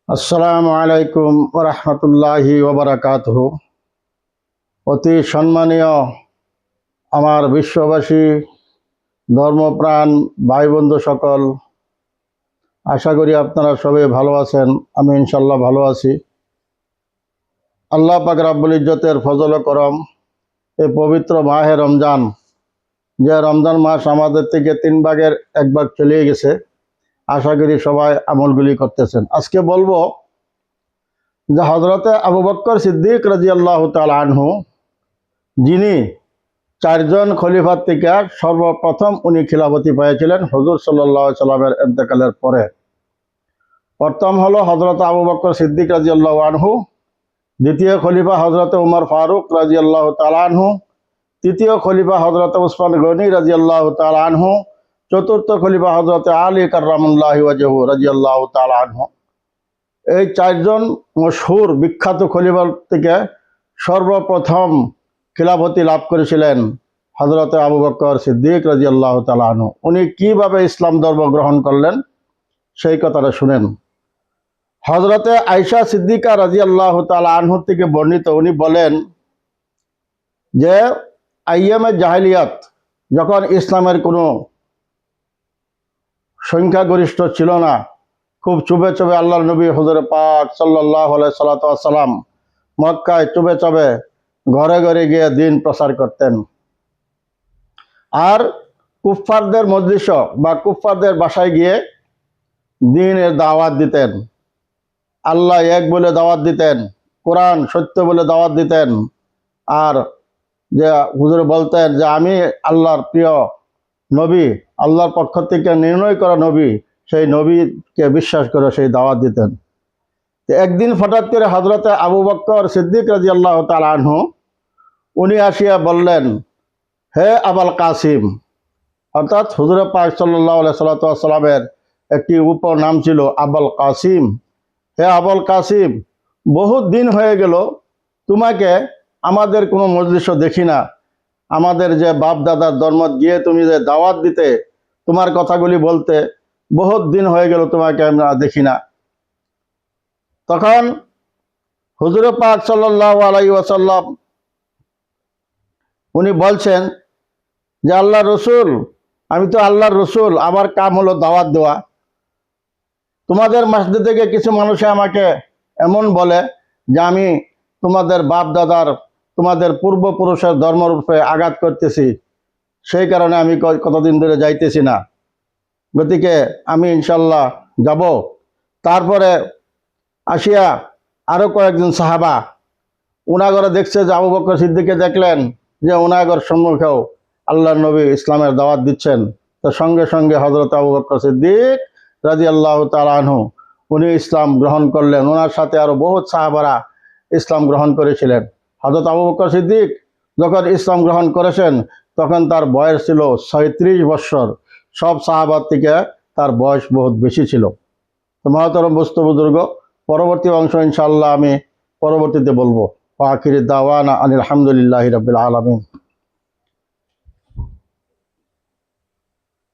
আসসালামু আলাইকুম ওয়া রাহমাতুল্লাহি ওয়া বারাকাতুহু। অতি সম্মানীয় আমার বিশ্ববাসী ধর্মপ্রাণ ভাই বন্ধু সকল, আশা করি আপনারা সবাই ভালো আছেন। আমি ইনশাল্লাহ ভালো আছি। আল্লাহ পাক রব্বুল ইজ্জতের ফজল ও করম, এই পবিত্র মাহে রমজান, যে রমজান মাস আমাদের থেকে 3 ভাগের 1 ভাগ চলে গেছে। আশা করি সবাই আমলগুলি করতেছেন। আজকে বলবো যে হযরতে আবু বকর সিদ্দিক রাদিয়াল্লাহু তাআলা আনহু, যিনি 4জন খলিফার থেকে সর্বপ্রথম উনি খিলাফতি পেয়েছিলেন হুজুর সাল্লাল্লাহু আলাইহি সাল্লামের ইন্তেকালের পরে। প্রথম হলো হযরত আবু বকর সিদ্দিক রাদিয়াল্লাহু আনহু, দ্বিতীয় খলিফা হযরত উমর ফারুক রাদিয়াল্লাহু তাআলা আনহু, তৃতীয় খলিফা হযরত উসমান গনি রাদিয়াল্লাহু তাআলা আনহু, চতুর্থ খলিফা হযরত আলী কাররামুল্লাহি ওয়াজহু রাদিয়াল্লাহু তাআলা আনহু। এই 4জন মশহুর বিখ্যাত খলিফার থেকে সর্বপ্রথম খিলাফতি লাভ করেছিলেন হযরতে আবু বকর সিদ্দিক রাদিয়াল্লাহু তাআলা আনহু। উনি কিভাবে ইসলাম ধর্ম গ্রহণ করলেন সেই কথাটা শুনেন। হযরতে আয়েশা সিদ্দিকা রাদিয়াল্লাহু তাআলা আনহু থেকে বর্ণিত, উনি বলেন যে আইয়ামে জাহেলিয়াত, যখন ইসলামের কোনো সংখ্যাগরিষ্ঠ ছিল না, খুব চুপে চুপে আল্লাহর নবী হুজুর পাক সাল্লাল্লাহু আলাইহি সাল্লাম মক্কায় চুপে চুপে ঘরে ঘরে গিয়ে দিন প্রচার করতেন। আর কুফফারদের মজলিস বা কুফফারদের বাসায় গিয়ে দ্বীনের দাওয়াত দিতেন। আল্লাহ এক বলে দাওয়াত দিতেন, কোরআন সত্য বলে দাওয়াত দিতেন। আর যে হুজুর বলতেন যে আমি আল্লাহর প্রিয় নবী, আল্লাহর পক্ষ থেকে নির্ণয় করা নবী, সেই নবীকে বিশ্বাস করে সেই দাওয়াত দিতেন। একদিন হঠাৎ করে হযরতে আবু বকর সিদ্দিক রাদিয়াল্লাহু তাআলা আনহু উনি আসিয়া বললেন, হে আবুল কাসিম, অর্থাৎ হুজুর পাক সাল্লাল্লাহু আলাইহি সাল্লামের একটি উপনাম ছিল আবুল কাসিম। হে আবুল কাসিম, বহুত দিন হয়ে গেল তোমাকে আমাদের কোনো মজলিসও দেখি না। আমাদের যে বাপ দাদার ধর্মত গিয়ে তুমি যে দাওয়াত দিতে, তোমার কথাগুলি বলতে, বহুত দিন হয়ে গেল তোমাকে আমরা দেখি না। তখন হুজুর পাক সাল্লাল্লাহু আলাইহি ওয়াসাল্লাম উনি বলছেন যে আল্লাহর রসুল, আমি তো আল্লাহর রসুল, আমার কাম হলো দাওয়াত দেওয়া। তোমাদের মসজিদ থেকে কিছু মানুষে আমাকে এমন বলে যে আমি তোমাদের বাপ দাদার, তোমাদের পূর্বপুরুষের ধর্মরূপে আঘাত করতেছি, সেই কারণে আমি কতদিন ধরে যাইতেছি না। গতিকে আমি ইনশাল্লাহ যাব। তারপরে আসিয়া আরও কয়েকজন সাহাবা উনাগরে দেখছে যে আবু বকর সিদ্দিককে দেখলেন যে উনাগর সম্মুখেও আল্লাহর নবী ইসলামের দাওয়াত দিচ্ছেন। তো সঙ্গে সঙ্গে হযরত আবু বকর সিদ্দিক রাদিয়াল্লাহু তাআলা আনহু উনি ইসলাম গ্রহণ করলেন। ওনার সাথে আরও বহুত সাহাবারা ইসলাম গ্রহণ করেছিলেন। হযরত আবু বকর সিদ্দিক যখন ইসলাম গ্রহণ করেছেন তখন তার বয়স ছিল 36 বৎসর। সব সাহাবার থেকে তার বয়স বহুত বেশি ছিল। তো মহতরম বস্তু বুজুর্গ, পরবর্তী অংশ ইনশাআল্লাহ আমি পরবর্তীতে বলবো। ওয়া আখিরি দাওয়ানা আনিল হামদুলিল্লাহি রাব্বিল আলামিন।